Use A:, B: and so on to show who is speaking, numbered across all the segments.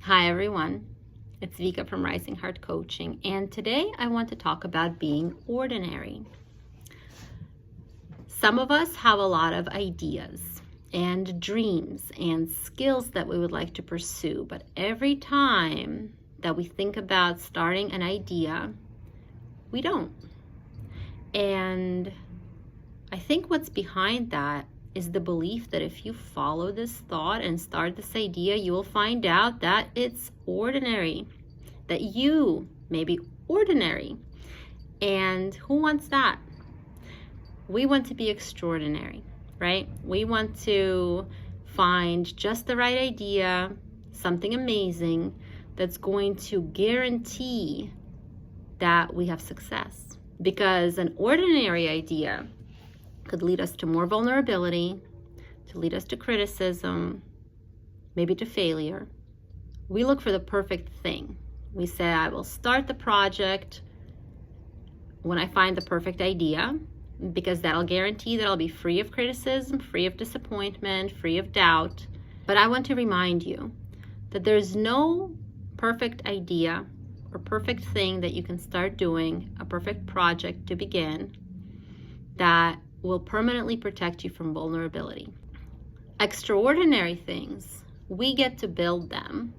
A: Hi everyone, it's Vika from Rising Heart Coaching, and today I want to talk about being ordinary. Some of us have a lot of ideas and dreams and skills that we would like to pursue, but every time that we think about starting an idea, we don't. And I think what's behind that is the belief that if you follow this thought and start this idea, you will find out that it's ordinary, that you may be ordinary. And who wants that? We want to be extraordinary, right? We want to find just the right idea, something amazing that's going to guarantee that we have success. Because an ordinary idea could lead us to more vulnerability, to lead us to criticism, maybe to failure. We look for the perfect thing. We say, I will start the project when I find the perfect idea, because that'll guarantee that I'll be free of criticism, free of disappointment, free of doubt. But I want to remind you that there's no perfect idea or perfect thing that you can start doing, a perfect project to begin, that will permanently protect you from vulnerability. Extraordinary things, we get to build them,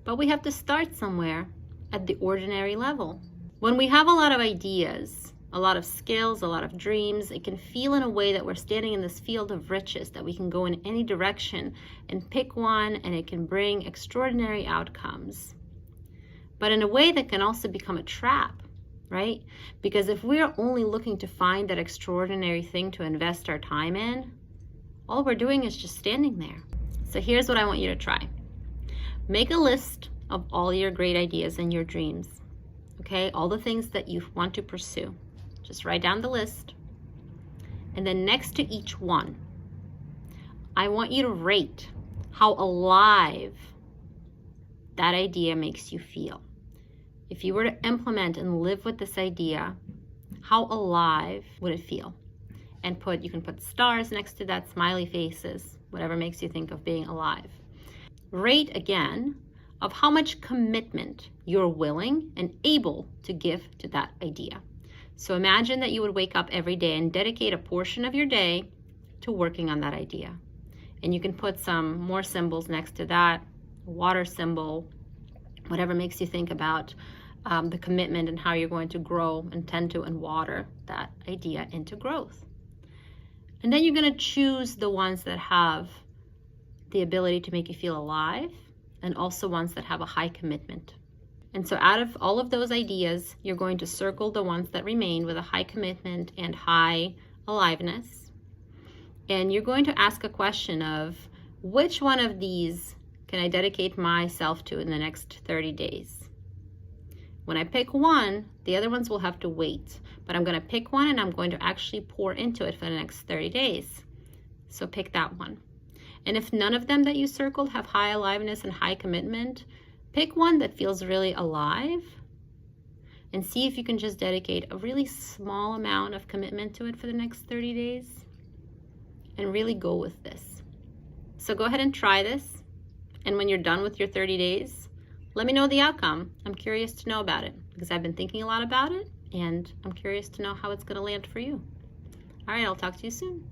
A: but we have to start somewhere at the ordinary level. When we have a lot of ideas, a lot of skills, a lot of dreams, it can feel in a way that we're standing in this field of riches, that we can go in any direction and pick one, and it can bring extraordinary outcomes. But in a way that can also become a trap, right? Because if we're only looking to find that extraordinary thing to invest our time in, all we're doing is just standing there. So here's what I want you to try. Make a list of all your great ideas and your dreams, okay? All the things that you want to pursue. Just write down the list. And then next to each one, I want you to rate how alive that idea makes you feel. If you were to implement and live with this idea, how alive would it feel? And you can put stars next to that, smiley faces, whatever makes you think of being alive. Rate again of how much commitment you're willing and able to give to that idea. So imagine that you would wake up every day and dedicate a portion of your day to working on that idea. And you can put some more symbols next to that, a water symbol, whatever makes you think about the commitment and how you're going to grow and tend to and water that idea into growth. And then you're going to choose the ones that have the ability to make you feel alive, and also ones that have a high commitment. And so out of all of those ideas, you're going to circle the ones that remain with a high commitment and high aliveness. And you're going to ask a question of, which one of these can I dedicate myself to in the next 30 days? When I pick one, the other ones will have to wait. But I'm going to pick one and I'm going to actually pour into it for the next 30 days. So pick that one. And if none of them that you circled have high aliveness and high commitment, pick one that feels really alive and see if you can just dedicate a really small amount of commitment to it for the next 30 days and really go with this. So go ahead and try this. And when you're done with your 30 days, let me know the outcome. I'm curious to know about it because I've been thinking a lot about it, and I'm curious to know how it's going to land for you. All right, I'll talk to you soon.